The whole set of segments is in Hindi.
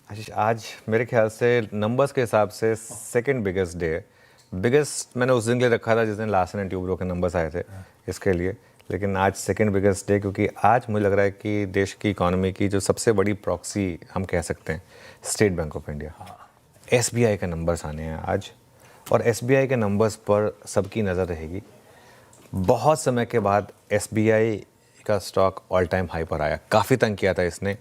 आशीष, आज मेरे ख्याल से नंबर्स के हिसाब से सेकंड बिगेस्ट डे है। बिगेस्ट मैंने उस दिन के लिए रखा था जिस दिन लार्सन एंड ट्यूब्रो के नंबर्स आए थे इसके लिए, लेकिन आज सेकंड बिगेस्ट डे, क्योंकि आज मुझे लग रहा है कि देश की इकोनॉमी की जो सबसे बड़ी प्रॉक्सी हम कह सकते हैं, state bank of India, SBI के नंबर्स आने हैं आज। और एसबीआई के नंबर्स पर सबकी नज़र रहेगी। बहुत समय के बाद एसबीआई का स्टॉक ऑल टाइम हाई पर आया। काफ़ी तंग किया था इसने,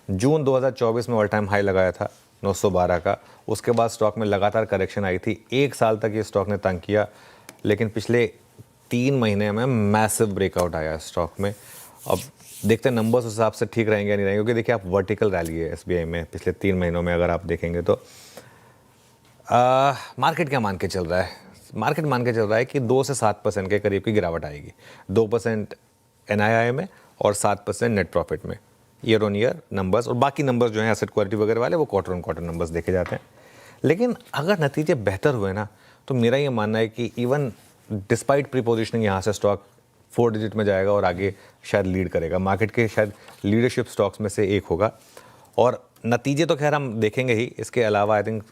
जून 2024 में ऑल टाइम हाई लगाया था 912 का। उसके बाद स्टॉक में लगातार करेक्शन आई थी, एक साल तक ये स्टॉक ने तंग किया, लेकिन पिछले 3 महीने में मैसिव ब्रेकआउट आया स्टॉक में। अब देखते हैं नंबर्स उस हिसाब से ठीक रहेंगे या नहीं रहेंगे, क्योंकि देखिए आप वर्टिकल रैली है एसबीआई में पिछले 3 महीनों में अगर आप देखेंगे तो। मार्केट क्या मान के चल रहा है? मार्केट मान के चल रहा है कि 2 से 7% के करीब की गिरावट आएगी। 2% एनआईआई में और 7% नेट प्रॉफिट में, ईयर ऑन ईयर नंबर्स। और बाकी नंबर्स जो हैं एसेट क्वालिटी वगैरह वाले, वो क्वार्टर ऑन क्वार्टर नंबर्स देखे जाते हैं। लेकिन अगर नतीजे बेहतर हुए ना, तो मेरा ये मानना है कि इवन डिस्पाइट प्री पोजिशनिंग यहाँ से स्टॉक 4 डिजिट में जाएगा और आगे शायद लीड करेगा। मार्केट के शायद लीडरशिप स्टॉक्स में से एक होगा। और नतीजे तो खैर हम देखेंगे ही, इसके अलावा आई थिंक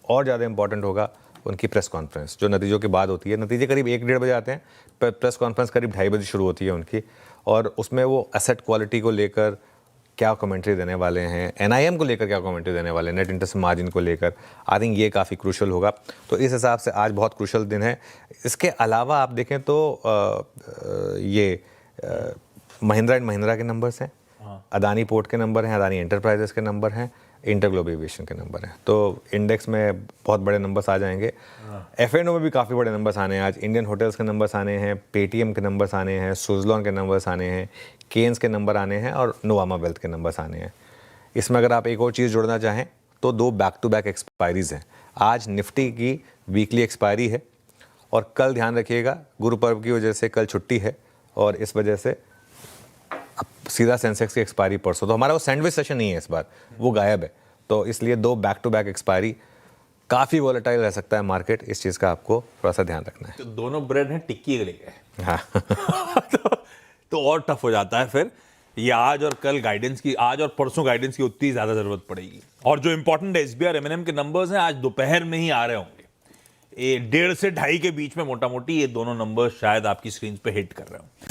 और ज़्यादा इंपॉर्टेंट होगा उनकी प्रेस कॉन्फ्रेंस, जो नतीजों के बाद होती है। नतीजे करीब 1-1:30 बजे आते हैं, प्रेस कॉन्फ्रेंस करीब 2:30 बजे शुरू होती है उनकी। और उसमें वो एसेट क्वालिटी को लेकर क्या कमेंट्री देने वाले हैं, एनआईएम को लेकर क्या कमेंट्री देने वाले हैं, नेट इंटरेस्ट मार्जिन को लेकर, आई थिंक ये काफ़ी क्रूशल होगा। तो इस हिसाब से आज बहुत क्रूशल दिन है। इसके अलावा आप देखें तो ये महिंद्रा एंड महिंद्रा के नंबर्स हैं, अदानी पोर्ट के नंबर हैं, अदानी एंटरप्राइजेस के नंबर हैं, इंटरग्लोब एविएशन के नंबर हैं। तो इंडेक्स में बहुत बड़े नंबर्स आ जाएंगे। एफएनओ में भी काफ़ी बड़े नंबर्स आने हैं आज। इंडियन होटल्स के नंबर्स आने हैं, पेटीएम के नंबर्स आने हैं, सुजलॉन के नंबर्स आने हैं, केन्स के नंबर आने हैं और नोवामा वेल्थ के नंबर्स आने हैं। इसमें अगर आप एक और चीज़ जोड़ना चाहें तो 2 बैक टू बैक एक्सपायरीज हैं। आज निफ्टी की वीकली एक्सपायरी है और कल ध्यान रखिएगा गुरु पर्व की वजह से कल छुट्टी है, और इस वजह से अब सीधा सेंसेक्स की एक्सपायरी परसों। तो हमारा वो सैंडविच सेशन नहीं है इस बार, वो गायब है। तो इसलिए 2 बैक टू बैक एक्सपायरी, काफ़ी वॉलेटाइल रह सकता है मार्केट। इस चीज़ का आपको थोड़ा सा ध्यान रखना है। तो दोनों ब्रेड हैं टिक्की के लिए। हाँ तो और टफ हो जाता है फिर। ये आज और कल गाइडेंस की, आज और परसों गाइडेंस की उतनी ज्यादा जरूरत पड़ेगी। और जो इंपॉर्टेंट एसबीआई और एमएनएम के नंबर्स हैं आज दोपहर में ही आ रहे होंगे। 1:30 से 2:30 के बीच में मोटा मोटी ये दोनों नंबर शायद आपकी स्क्रीन पे हिट कर रहे हो।